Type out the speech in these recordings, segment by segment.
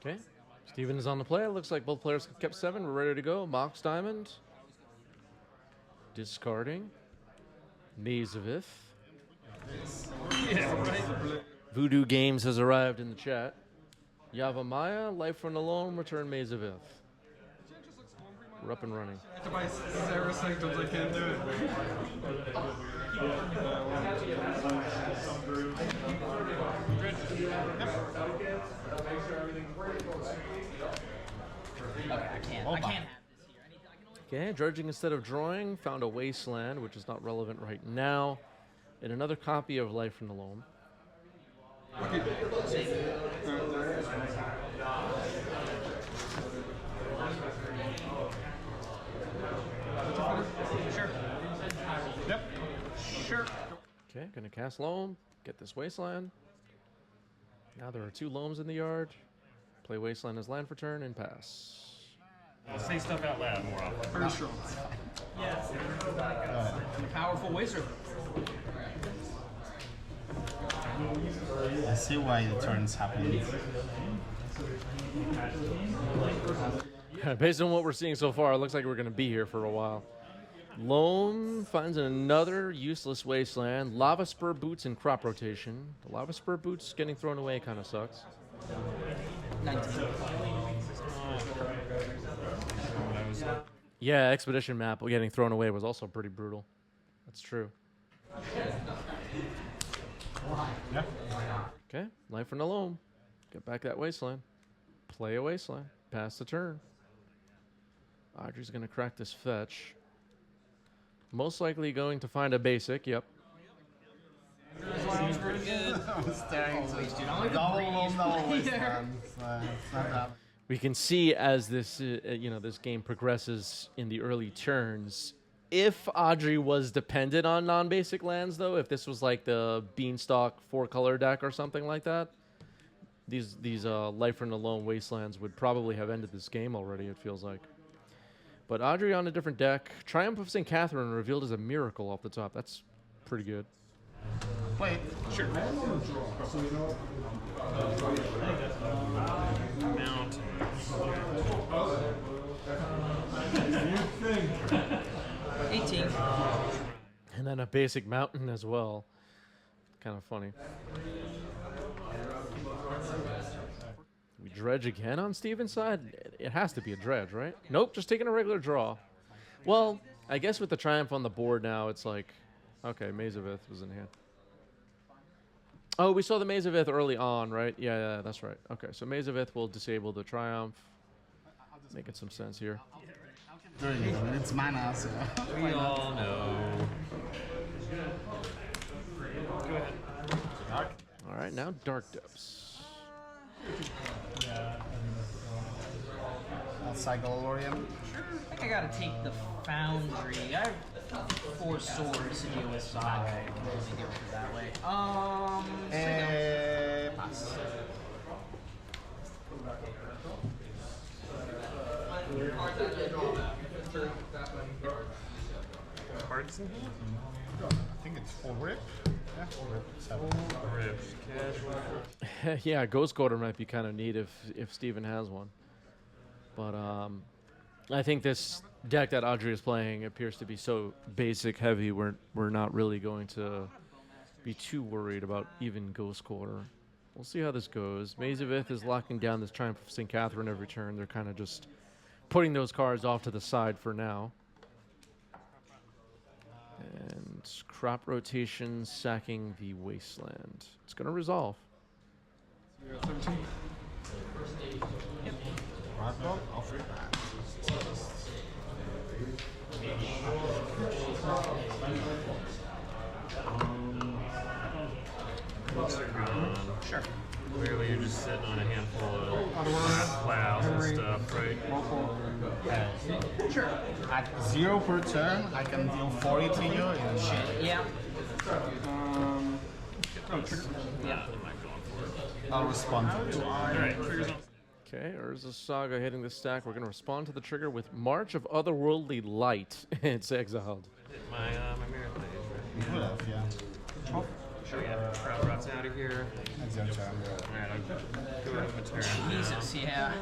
Okay. Steven is on the play. It looks like both players kept 7. We're ready to go. Mox Diamond. Discarding. Maze of Ith. Yeah, right. Voodoo Games has arrived in the chat. Yavamaya, Life from the Loam, return Maze of Ith. We're up and running. I have to buy 0 sanctums, I can't do it. Okay, I can't have this here. Okay, dredging instead of drawing. Found a Wasteland, which is not relevant right now. And another copy of Life from the Loam. Sure. Yep. Sure. Okay, gonna cast Loam. Get this Wasteland. Now there are 2 Loams in the yard. Play Wasteland as land for turn and pass. Say stuff out loud more often. Pretty strong. Yes. Powerful wizard. I see why the turns happen. Based on what we're seeing so far, it looks like we're going to be here for a while. Loam finds another useless Wasteland. Lava Spur Boots and Crop Rotation. The Lava Spur Boots getting thrown away kind of sucks. 19. Yeah, Expedition map getting thrown away was also pretty brutal. That's true. Yeah. Okay, Life from the Loam. Get back that Wasteland. Play a Wasteland. Pass the turn. Audrey's going to crack this fetch. Most likely going to find a basic, yep. Seems pretty good. I'm staring Always, dude. I'm to like the double breeze wasteland. It's not that. We can see as this, this game progresses in the early turns. If Audrey was dependent on non-basic lands, though, if this was like the Beanstalk 4-color deck or something like that, these Life from the Loam Wastelands would probably have ended this game already, it feels like. But Audrey on a different deck. Triumph of St. Catherine revealed as a miracle off the top. That's pretty good. Wait. Sure. Mount. 18. And then a basic mountain as well. Kind of funny. We dredge again on Steven's side? It has to be a dredge, right? Nope, just taking a regular draw. Well, I guess with the Triumph on the board now, it's like, okay, Maze of Ith was in hand. Oh, we saw the Maze of Ith early on, right? Yeah, that's right. Okay, so Maze of Ith will disable the Triumph. Making some sense here. It's mana, so. We all know. Go ahead. All right, now Dark Depths. I'll cycle Lorian. I think I gotta take the Foundry. I have 4 swords to deal with, so I can only deal with it that way. Pass. Cards in here? I think it's 4 rip. Yeah, 4 rip. 7. Rips. Casual. Yeah, Ghost Quarter might be kind of neat if Steven has one. But I think this deck that Audrey is playing appears to be so basic heavy, we're not really going to be too worried about even Ghost Quarter. We'll see how this goes. Maze of Ith is locking down this Triumph of St. Catherine every turn. They're kind of just putting those cards off to the side for now. And Crop Rotation sacking the Wasteland. It's going to resolve. 13. Marco, I'll free that. Sure. Clearly, you're just sitting on a handful of clouds and stuff, right? Sure. At 0 per turn, I can deal 40 to you in shit. Yeah. Oh, trigger. Yeah. I'll respond to it. Alright, triggers on. Okay, Urza Saga hitting the stack. We're going to respond to the trigger with March of Otherworldly Light. It's exiled. My mirror phase, right? You would have, yeah. Sure, yeah. Crowd rots out of here. That's your turn. Alright, I'll go ahead with my turn. Jesus, yeah.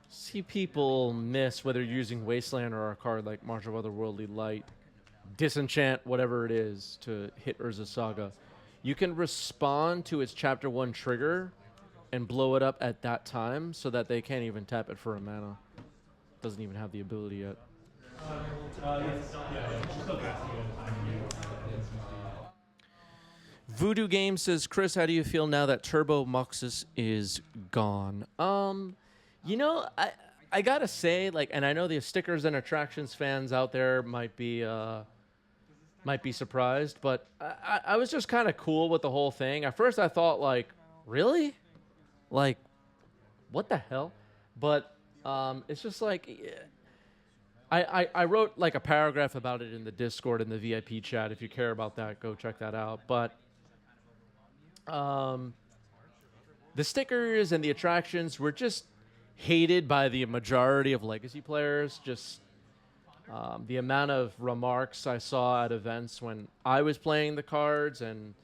See people miss whether you're using Wasteland or a card like March of Otherworldly Light, disenchant whatever it is to hit Urza Saga. You can respond to its Chapter 1 trigger and blow it up at that time so that they can't even tap it for a mana. Doesn't even have the ability yet. Voodoo Game says, Chris, how do you feel now that Turbo Moxus is gone? You know, I gotta say, like, and I know the stickers and attractions fans out there might be surprised, but I was just kind of cool with the whole thing. At first, I thought, like, really, like, what the hell? But it's just like, I wrote like a paragraph about it in the Discord and the VIP chat. If you care about that, go check that out. But the stickers and the attractions were just hated by the majority of Legacy players. Just the amount of remarks I saw at events when I was playing the cards, and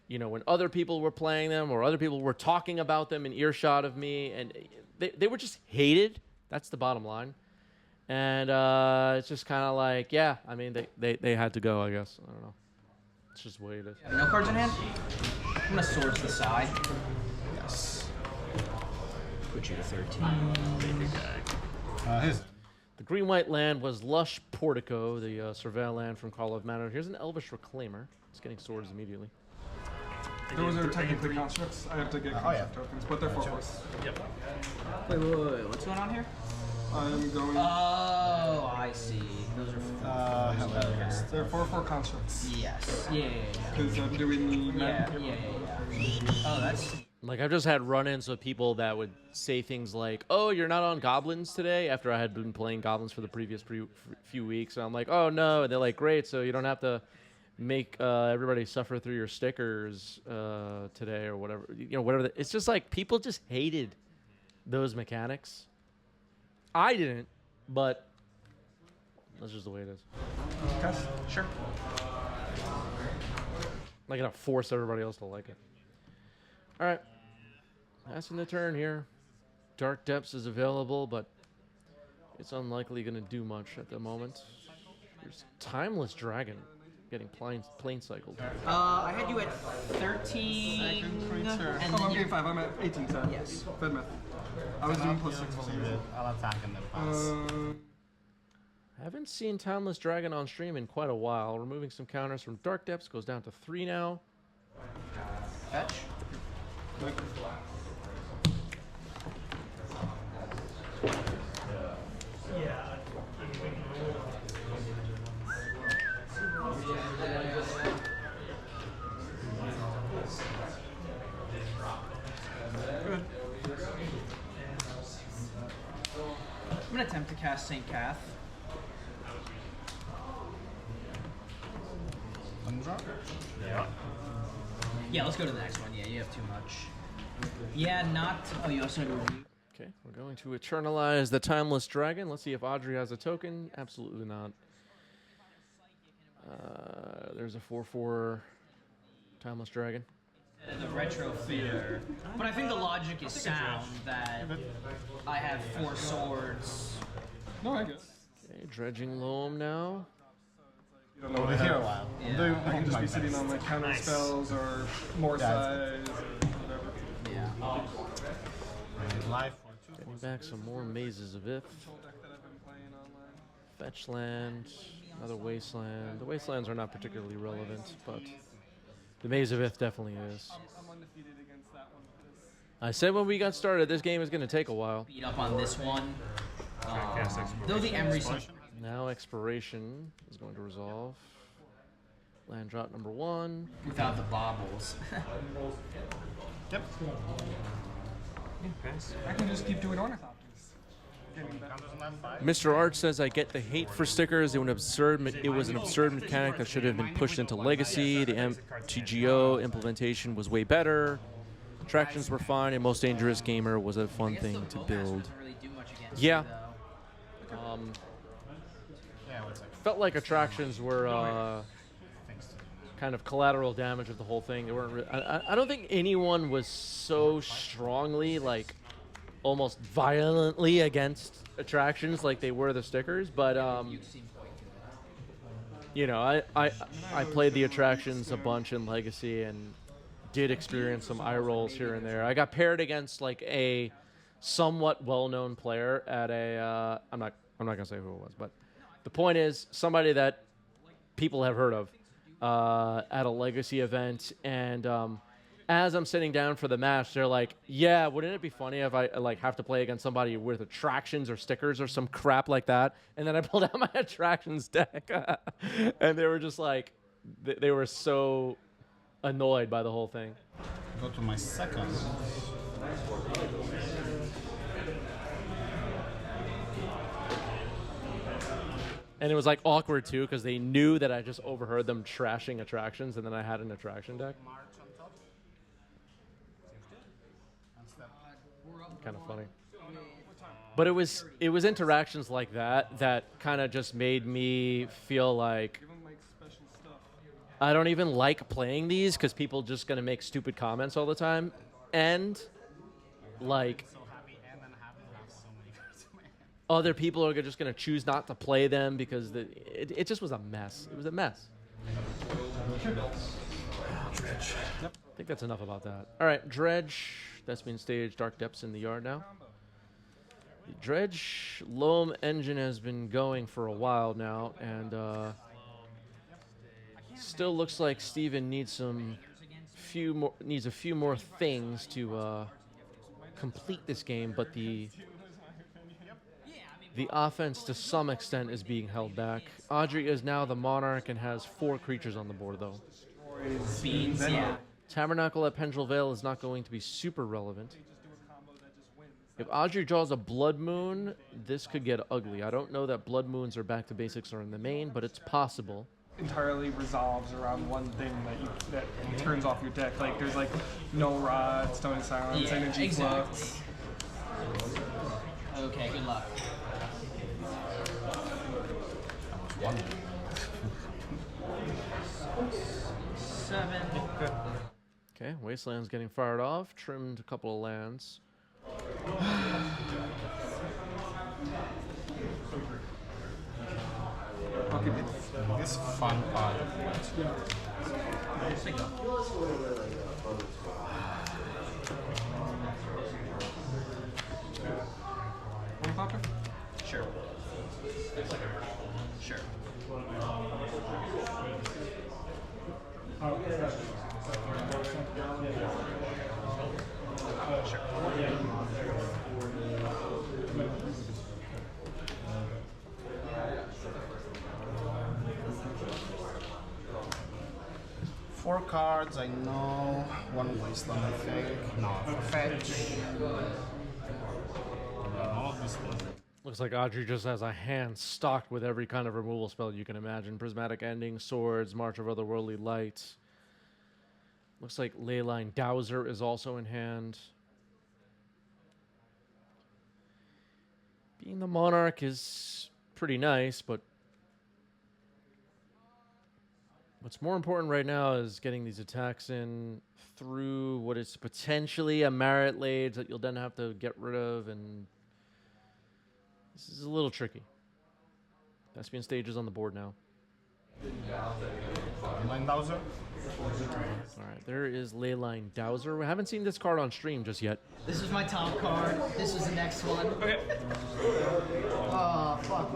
you know, when other people were playing them or other people were talking about them in earshot of me, and they were just hated. That's the bottom line. And it's just kind of like, yeah, I mean, they had to go, I guess. I don't know. It's just the way it is. No cards in hand? I'm gonna Swords the side. Yes. Put you to 13. His. The green-white land was Lush Portico, the Surveil land from Call of Manor. Here's an Elvish Reclaimer. It's getting swords immediately. Those are technically constructs. I have to get construct tokens, but they're 4/4. Yep. Wait. What's going on here? I'm going. Oh, I see. Those are. They're 4/4 constructs. Yes. Yeah. Because I'm doing the. Yeah. Oh, that's. Like, I've just had run-ins with people that would say things like, oh, you're not on Goblins today, after I had been playing Goblins for the previous few weeks. And I'm like, oh, no. And they're like, great, so you don't have to make everybody suffer through your stickers today or whatever. You know, whatever. It's just like people just hated those mechanics. I didn't, but that's just the way it is. Cast? Sure. I'm not going to force everybody else to like it. All right. Passing the turn here. Dark Depths is available, but it's unlikely going to do much at the moment. Here's Timeless Dragon getting plane cycled. I had you at 13. And Oh, I'm game 5. I'm at 18, so. Yes. Fed math. I was doing +6 for some reason. I'll attack and then pass. I haven't seen Timeless Dragon on stream in quite a while. Removing some counters from Dark Depths goes down to 3 now. Fetch. I'm gonna attempt to cast St. Cath. Yeah. Yeah, let's go to the next one. Yeah, you have too much. Yeah, not. Oh, you also had a review. Okay, we're going to eternalize the Timeless Dragon. Let's see if Audrey has a token. Absolutely not. There's a 4/4 Timeless Dragon. The retro fitter. But I think the logic is sound that I have 4 swords. No, I guess. Okay, Dredging Loam now. You don't know what We're I here a have. while. Yeah. I can just be sitting on like counter spells or more size or whatever. Yeah. Life for 2. Getting back some more Mazes of Ith. Control deck that I've been playing online. Fetch land, another Wasteland. The Wastelands are not particularly relevant, but the Maze of Ith definitely is. I'm undefeated against that one. Because I said when we got started, this game is going to take a while. Beat up on this one. Cast Exploration. Though the Emery Now Expiration is going to resolve. Land drop number 1. without the baubles. Yep. I can just keep doing ornithopters. Getting back. Counters on that 5. Mr. Arch says, I get the hate for stickers. It was an absurd mechanic that should have been pushed into Legacy. The MTGO implementation was way better. Attractions were fine, and Most Dangerous Gamer was a fun thing to build. Doesn't really do much against Yeah. you, though. Yeah, what's like Felt like attractions were kind of collateral damage of the whole thing. They weren't. I don't think anyone was so strongly, like, almost violently against attractions like they were the stickers. But you know, I played the attractions a bunch in Legacy and did experience some eye rolls here and there. I got paired against like a somewhat well-known player at a. I'm not gonna say who it was, but the point is somebody that people have heard of at a Legacy event, and as I'm sitting down for the match, they're like, "Yeah, wouldn't it be funny if I like have to play against somebody with attractions or stickers or some crap like that?" And then I pulled out my attractions deck, and they were just like, they were so annoyed by the whole thing. Go to my second. And it was like awkward too because they knew that I just overheard them trashing attractions, and then I had an attraction deck. Kind of funny. But it was interactions like that kind of just made me feel like I don't even like playing these because people just gonna make stupid comments all the time, and like other people are just gonna choose not to play them because it just was a mess. It was a mess. Yep. I think that's enough about that. All right, Dredge. That's been staged. Dark Depths in the yard now. The Dredge Loam engine has been going for a while now, and still looks like Steven needs a few more things to complete this game, but the offense to some extent is being held back. Audrey is now the Monarch and has 4 creatures on the board though. Beans, yeah. Tabernacle at Pendrell Vale is not going to be super relevant. If Audrey draws a Blood Moon, this could get ugly. I don't know that Blood Moons or Back to Basics are in the main, but it's possible. Entirely resolves around one thing that turns off your deck. Like there's like no rod, Stone Silence, Energy Flux. Okay, good luck. 7. Okay, Wasteland's getting fired off. Trimmed a couple of lands. Okay, this fun part. One popper? Sure. Sure. Four cards, I know. One wasteland, I think. No, fetch. All of this one. Looks like Audrey just has a hand stocked with every kind of removal spell you can imagine. Prismatic Ending, Swords, March of Otherworldly Light. Looks like Leyline Dowser is also in hand. Being the Monarch is pretty nice, but what's more important right now is getting these attacks in through what is potentially a Marit Lades that you'll then have to get rid of, and this is a little tricky. Thespian Stage is on the board now. Leyline Dowser. All right, there is Leyline Dowser. We haven't seen this card on stream just yet. This is my top card. This is the next one. Okay. Oh, fuck.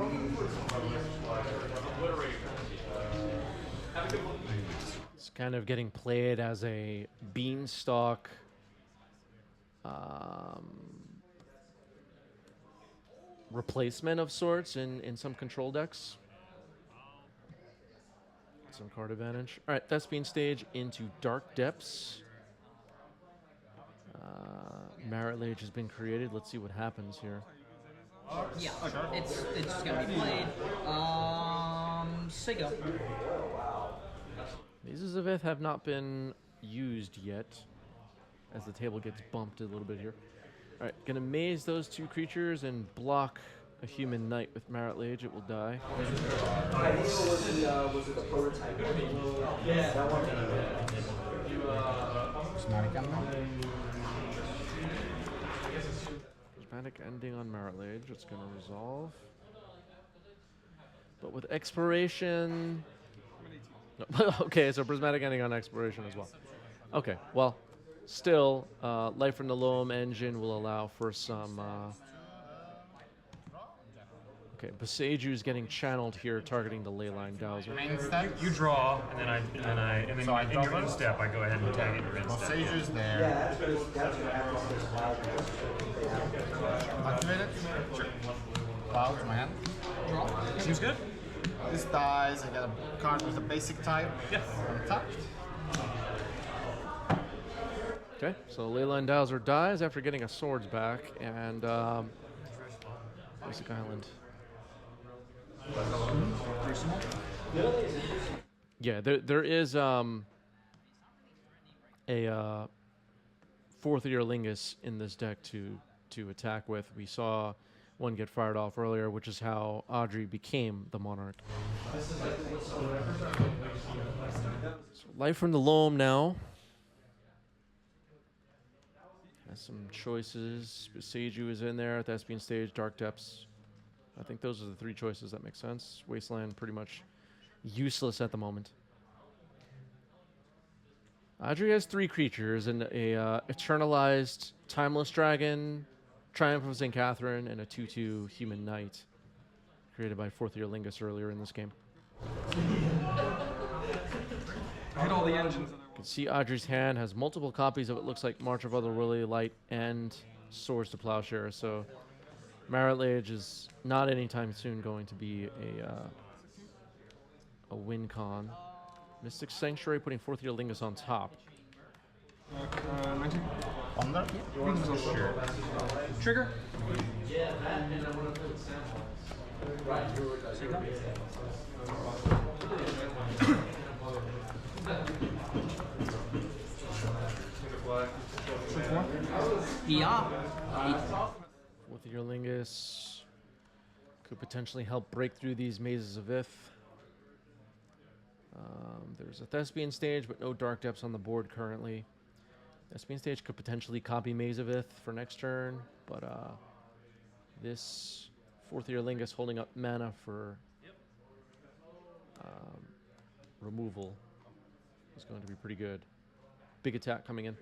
It's kind of getting played as a beanstalk replacement of sorts in some control decks. Some card advantage. All right, Thespian Stage into Dark Depths. Marit Lage has been created. Let's see what happens here. Yeah, it's just gonna be played. Sigo. These Zavith have not been used yet, as the table gets bumped a little bit here. All right, gonna maze those 2 creatures and block a human knight with Marit Lage, it will die. Prismatic ending on Marit Lage, it's going to resolve. But with expiration... No, okay, so prismatic ending on expiration as well. Okay, well, still, Life from the Loam engine will allow for some... okay, Boseju's getting channeled here, targeting the Leyline Dowser. You draw, and then So I in draw your end first? step, I go ahead and tag it in your end step. Boseju's there. Activate it. Sure. Wow, to my hand. Draw. Seems good. This dies. I get a card with a basic type. Yeah. Untapped. Okay, so Leyline Dowser dies after getting a swords back, and Basic Island. Yeah, there is a fourth year Lingus in this deck to attack with. We saw one get fired off earlier, which is how Audrey became the Monarch. So Life from the Loam now. Has some choices. Seiju is in there at the Thespian stage, Dark Depths. I think those are the three choices that make sense. Wasteland pretty much useless at the moment. Audrey has three creatures, and a eternalized Timeless Dragon, Triumph of St. Catherine, and a 2/2 Human Knight, created by fourth year Lingus earlier in this game. Hit all the engines. You can see Audrey's hand has multiple copies of it looks like March of Otherworldly Light and Swords to Plowshare, so Marit Lage is not anytime soon going to be a win con. Mystic Sanctuary putting fourth year Lingus on top. 19. Under? Sure. Trigger. Yeah. Fourth year Lingus could potentially help break through these mazes of Ith. There's a Thespian stage, but no Dark Depths on the board currently. Thespian stage could potentially copy Maze of Ith for next turn, but this fourth year Lingus holding up mana for removal is going to be pretty good. Big attack coming in.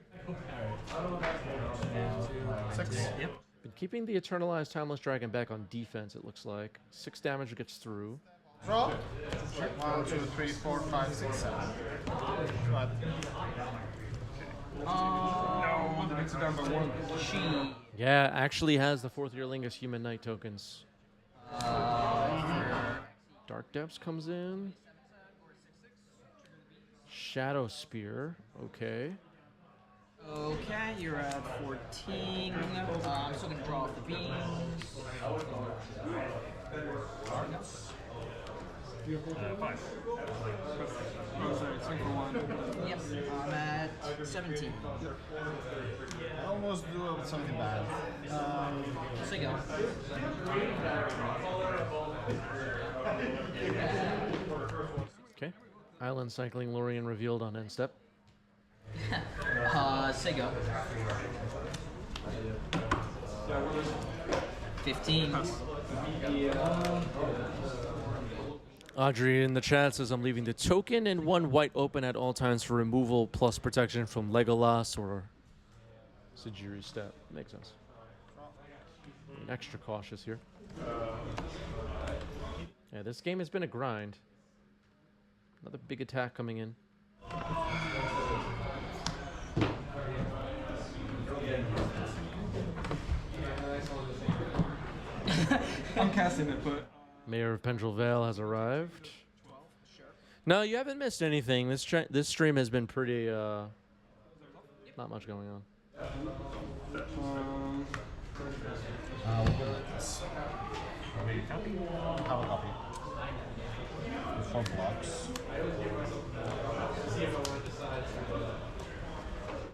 6. Yep. Been keeping the Eternalized Timeless Dragon back on defense, it looks like. 6 damage gets through. Draw. 1, 2, 3, 4, 5, 6, 7. But No, that makes it down by 1. She. Yeah, actually has the fourth year Lingus Human Knight tokens. Dark Depths comes in. Shadow Spear, okay. Okay, you're at 14. I'm still gonna draw off the beams. 5. Oh, sorry, swing for 1. Yep, I'm at 17. I almost do something bad. So you go. Okay. Island Cycling Lorien revealed on end step. Sego. 15. Audrey in the chat says, I'm leaving the token and 1 white open at all times for removal plus protection from Legolas or Sejiri's step. Makes sense. Being extra cautious here. Yeah, this game has been a grind. Another big attack coming in. I'm casting it, but Mayor of Pendrell Vale has arrived. No, you haven't missed anything. This stream has been pretty, not much going on. We'll go like this. Have a copy. 4 blocks.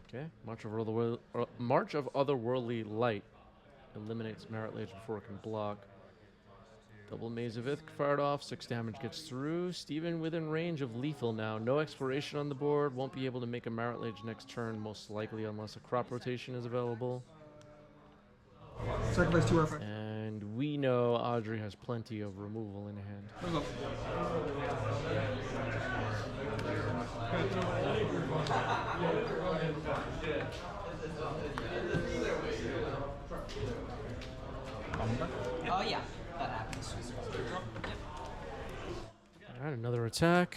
Okay, March of Otherworldly Light eliminates Marit Lage before it can block. Double Maze of Ith fired off. 6 damage gets through. Steven within range of lethal now. No exploration on the board. Won't be able to make a Marit Lage next turn, most likely, unless a crop rotation is available. Second place 2 artifacts. And we know Audrey has plenty of removal in hand. Let's go. Oh yeah, that happens. Alright, another attack.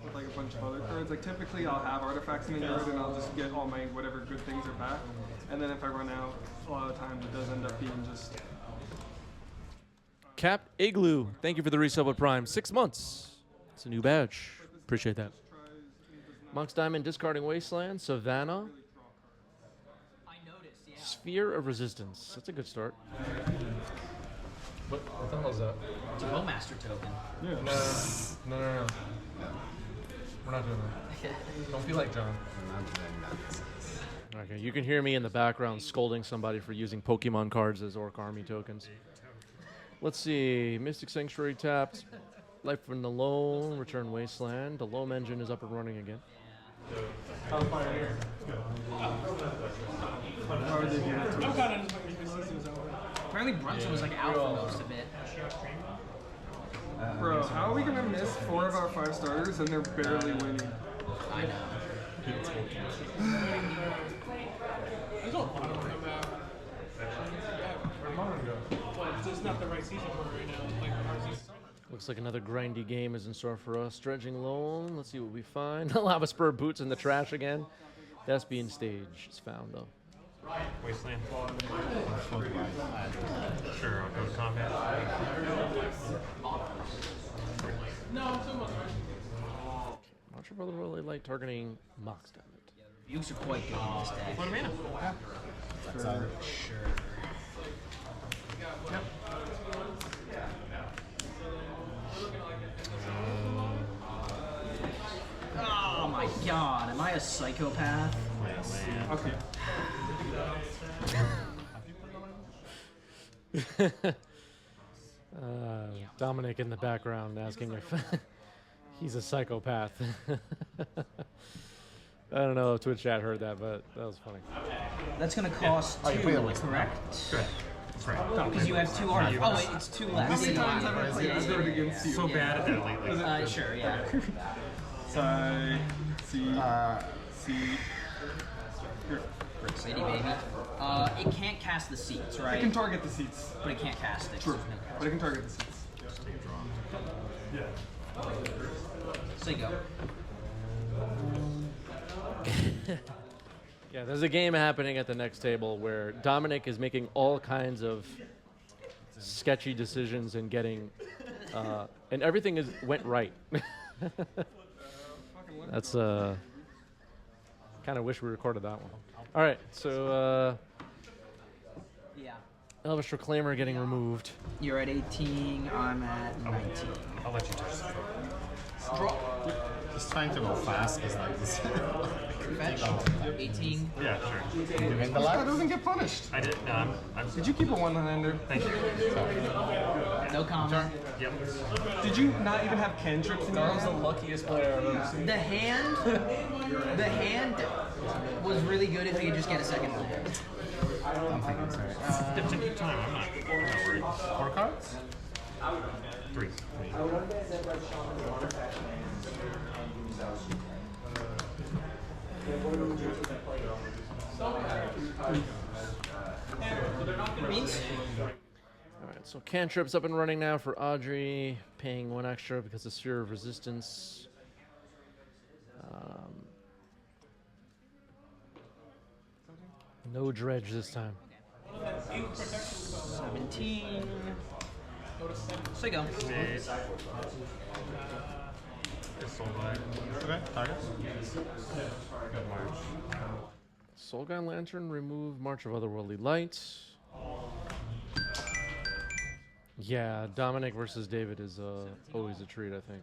With like a bunch of other cards. Like typically I'll have artifacts in the yard and I'll just get all my whatever good things are back. And then if I run out, a lot of times it does end up being just Cap Igloo, thank you for the resub with Prime. 6 months. It's a new badge. Appreciate that. Monk's Diamond, discarding Wasteland. Savannah. I noticed, yeah. Sphere of Resistance. That's a good start. What the hell is that? It's a Bowmaster token. No. We're not doing that. Don't be like John. Okay, you can hear me in the background scolding somebody for using Pokemon cards as Orc Army tokens. Let's see. Mystic Sanctuary tapped. Life from the Loam. Return Wasteland. The Loam engine is up and running again. Apparently Brunson was like out for most of it. bro, how are we gonna miss 4 of our 5 starters and they're barely winning? I know. There's a lot on the map. It's just not the right season for it right now. Like our season. Looks like another grindy game is in store for us. Dredging Loam. Let's see what we find. Lava Spur boots in the trash again. Thespian Stage is found though. Wasteland. Sure, I'll go to combat. Not sure if I really like targeting Mox Diamond. Views are quite good in this deck. What a mana. That's Sure. Oh my god, am I a psychopath? Okay. Dominic in the background asking if he's a psychopath. I don't know if Twitch chat heard that, but that was funny. That's gonna cost 2, correct? Correct. Because you have 2 artifacts. Oh wait, it's 2 left. How many times have I played Edward against you? So bad at that lately. Sure, yeah. Side, C, C. Here. City, baby. It can't cast the seats, right? It can target the seats. But it can't cast it. True. But it can target the seats. So you go. Yeah, there's a game happening at the next table where Dominic is making all kinds of sketchy decisions and getting, and everything went right. That's kind of wish we recorded that one. All right, so Yeah. Elvish Reclaimer getting removed. You're at 18, I'm at 19. I'll let you touch the Draw. Just trying to go fast because like this. Fetch. 18. Yeah, sure. You win the That life. doesn't get punished. I did. No, I'm Did you keep a one-hander? Thank you. No comment. Yep. Did you not even have cantrips in yours? the luckiest player I've ever seen. The hand was really good if you could just get a second one. I'm thinking it's alright. Take your time. I'm not worried. 4 cards? 3. Means? All right, so cantrips up and running now for Audrey, paying 1 extra because of Sphere of Resistance. No dredge this time. 17. So you go. Okay, target. Soulguy Lantern, remove March of Otherworldly Light. Yeah, Dominic versus David is always a treat, I think.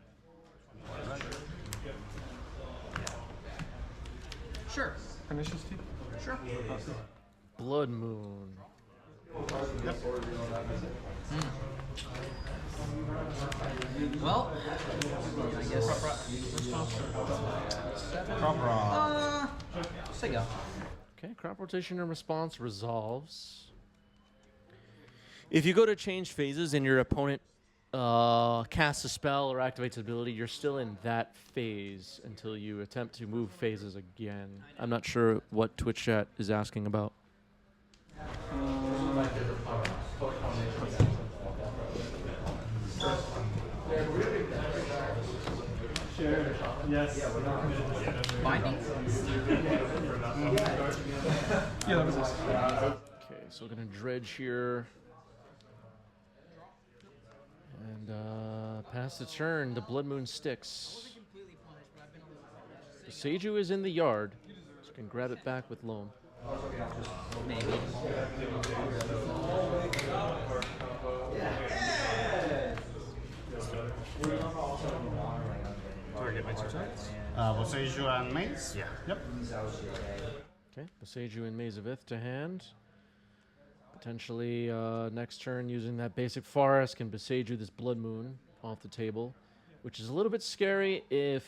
Sure. Pernicious Teeth? Sure. Blood Moon. Well, I guess. Say go. Okay, crop rotation and response resolves. If you go to change phases and your opponent casts a spell or activates an ability, you're still in that phase until you attempt to move phases again. I'm not sure what Twitch chat is asking about. Yes. Binding. Yeah, that was this. Okay, so we're gonna dredge here. And pass the turn, the Blood Moon sticks. Seiju is in the yard, so you can grab it back with Loam. Maybe. Target my 2 targets. Boseiju and Maze? Yeah. Yep. Okay, Boseiju and Maze of Ith to hand. Potentially next turn using that basic forest can Boseiju this Blood Moon off the table, which is a little bit scary if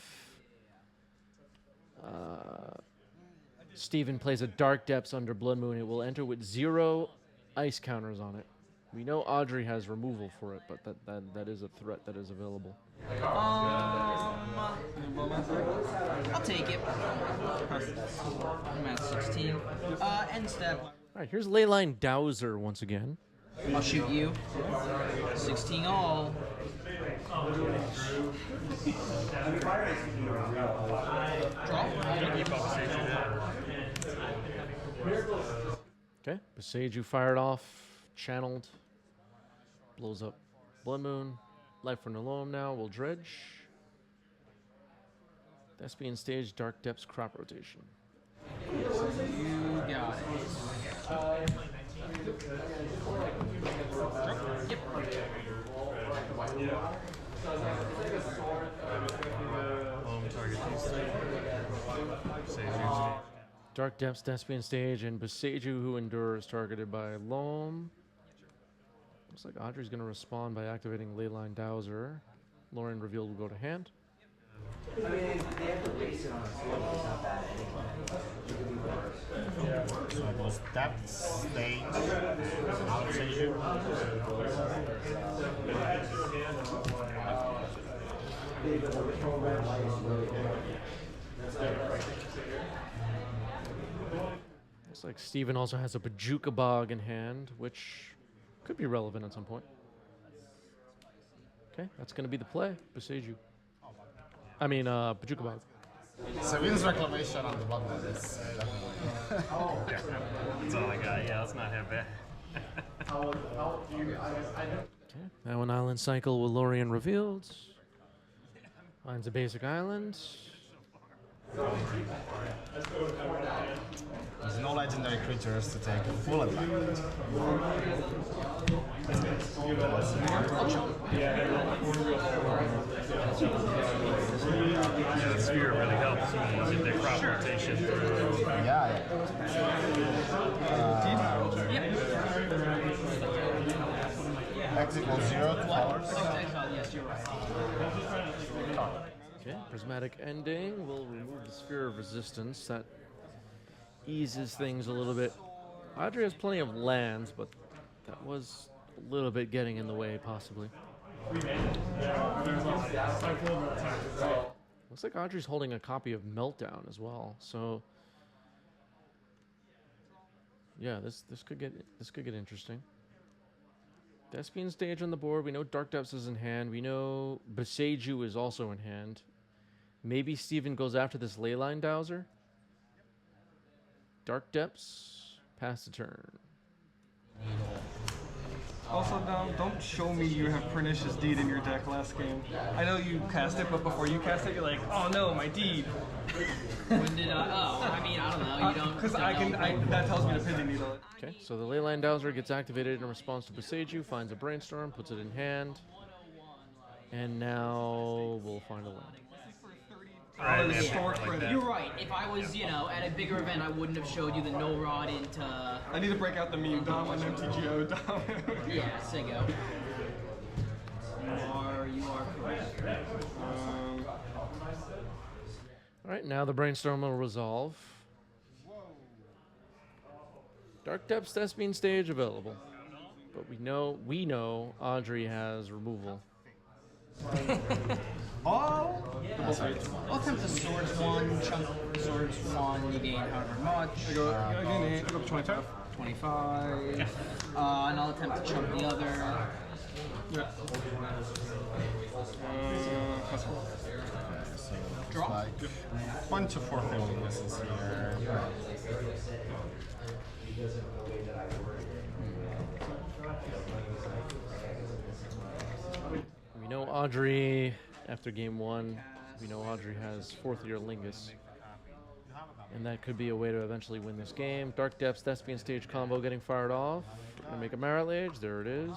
Steven plays a Dark Depths under Blood Moon. It will enter with 0 ice counters on it. We know Audrey has removal for it, but that is a threat that is available. I'll take it. I'm at 16. End step. All right, here's Leyline Dowser once again. I'll shoot you. 16 all. Draw. Okay, Boseiju fired off, channeled, blows up Blood Moon. Life for Nolom now, will dredge. Thespian stage, Dark Depths, crop rotation. You got it. Home target these 3. Seiju's Dark Depths, Thespian stage, and Boseiju, who endures, targeted by Loam. Looks like Audrey's going to respond by activating Leyline Dowser. Lauren revealed will go to hand. I mean, they have to base it on a slope. It's not bad anyway. So it was that stage. Now Boseiju. Looks like Steven also has a Bajuka Bog in hand, which could be relevant at some point. Okay, that's going to be the play. Boseiju. I mean, Bajuka Bog. Sevin's reclamation on the bottom is That's all I got. Yeah, let's not have that. Okay, now an island cycle with Lorien revealed. Finds a basic island. There's no legendary creatures to take full advantage. Yeah, the sphere really helps you get that crop rotation through. Yeah. X equals 0 to powers. Yes, you're right. Okay, prismatic ending will remove the sphere of resistance. That eases things a little bit. Audrey has plenty of lands, but that was a little bit getting in the way, possibly. Looks like Audrey's holding a copy of Meltdown as well. So, yeah, this could get interesting. Thespian stage on the board. We know Dark Depths is in hand. We know Boseiju is also in hand. Maybe Steven goes after this Leyline Dowser. Dark Depths, pass the turn. Also, don't show me you have Pernicious Deed in your deck last game. I know you cast it, but before you cast it, you're like, oh no, my deed. When did I? Oh, I mean, I don't know. You don't. Because don't know. that tells me to Pithing Needle it. Okay, so the Leyline Dowser gets activated in response to Boseiju, finds a Brainstorm, puts it in hand, and now we'll find a land. All the yeah, store like credit. that. You're right. If I was, you know, at a bigger event, I wouldn't have showed you the no rod into. I need to break out the meme Dom on MTGO Dom. Yeah, Sigo. You are correct. All right, now the brainstorm will resolve. Dark Depths Thespian stage available, but we know Audrey has removal. Oh! I'll attempt the swords one, chunk swords one, you gain however much. I go up 25. 25. And I'll attempt to chunk the other. Yeah. Plus 4. So Draw? like a bunch of 4 weaknesses here. We know Audrey, after game 1, we know Audrey has 4th year Lingus. And that could be a way to eventually win this game. Dark Depths Thespian stage combo getting fired off. We're gonna make a Marit Age. There it is.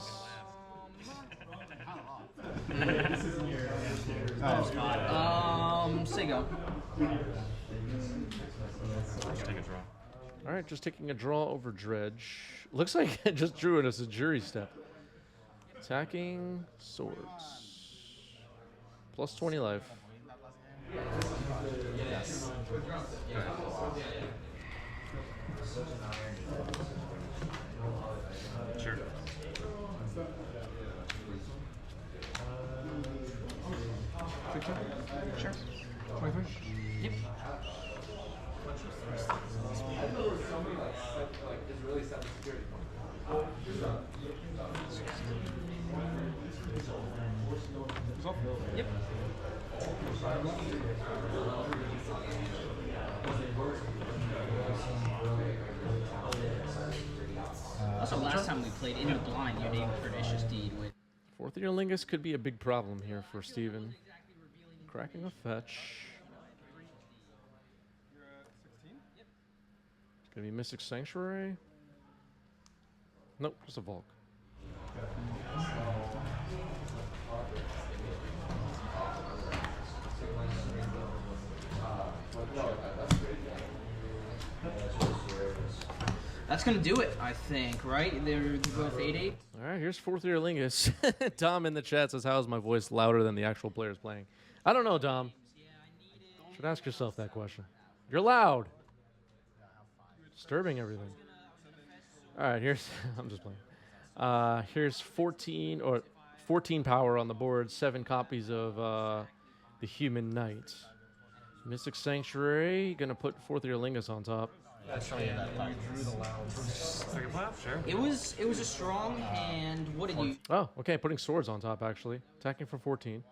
Sigo. Just take a draw. All right, just taking a draw over Dredge. Looks like it just drew it as a jury step. Attacking swords. Plus 20 life. Yes. Sure. Sure. 23. Yep. Yep. Also, last time we played in the blind, you named Pernicious Deed with. 4th year Lingus could be a big problem here for Steven. Cracking a fetch. You're at 16? It's gonna be Mystic Sanctuary. Nope, just a Volk. That's gonna do it, I think, right? They're both 8-8. All right, here's 4th year Lingus. Dom in the chat says, "How is my voice louder than the actual players playing?" I don't know, Dom. Should ask yourself that question. You're loud. Disturbing everything. All right, here's I'm just playing. Here's 14 power on the board. 7 copies of the Human Knight. Mystic Sanctuary. Gonna put 4th year Lingus on top. Second flap, sure. It was a strong hand. What did you? Oh, okay. Putting swords on top actually. Attacking for 14.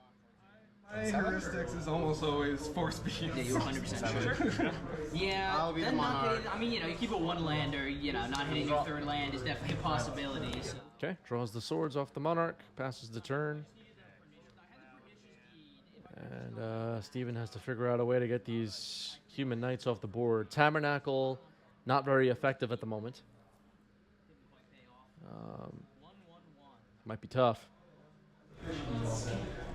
My heuristics is almost always 4 speed. Yeah, you're 100% sure. Yeah, I'll be the then not monarch. hitting, I mean, you know, you keep a 1 lander, you know, not hitting your 3rd land is definitely a possibility. So. Okay, draws the swords off the Monarch, passes the turn. And Steven has to figure out a way to get these Human Knights off the board. Tabernacle, not very effective at the moment. Might be tough.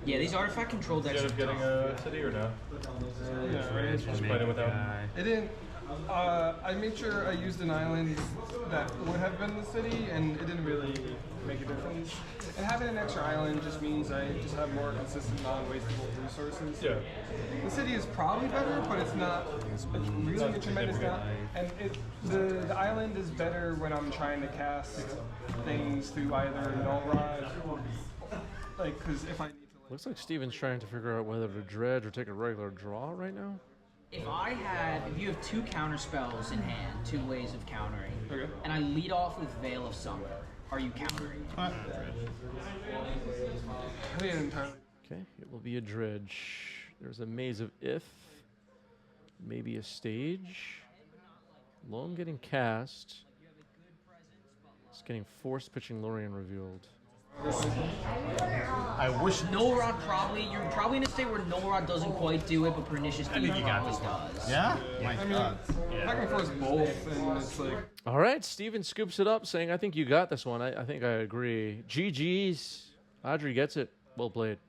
Yeah, these artifact control decks. Ended up getting a city or no? Yeah, right. Just played it without. It didn't. I made sure I used an island that would have been the city, and it didn't really make a difference. And having an extra island just means I just have more consistent, non-wastable resources. Yeah. The city is probably better, but it's not. It's really a tremendous amount. And the island is better when I'm trying to cast things through either Null Rod, like, because if I need to. Looks like Steven's trying to figure out whether to dredge or take a regular draw right now. If you have 2 counter spells in hand, 2 ways of countering, Okay. and I lead off with Veil of Summer, are you countering? I think entirely. Okay, it will be a dredge. There's a Maze of If. Maybe a stage. Loam getting cast. It's getting forced pitching Lorien revealed. I wish Null Rod you're probably in a state where Null Rod doesn't quite do it, but Pernicious Deed probably does. Yeah? My I mean, God. I can force both, and it's like. All right, Steven scoops it up, saying, "I think you got this one." I think I agree. GG's. Audrey gets it. Well played.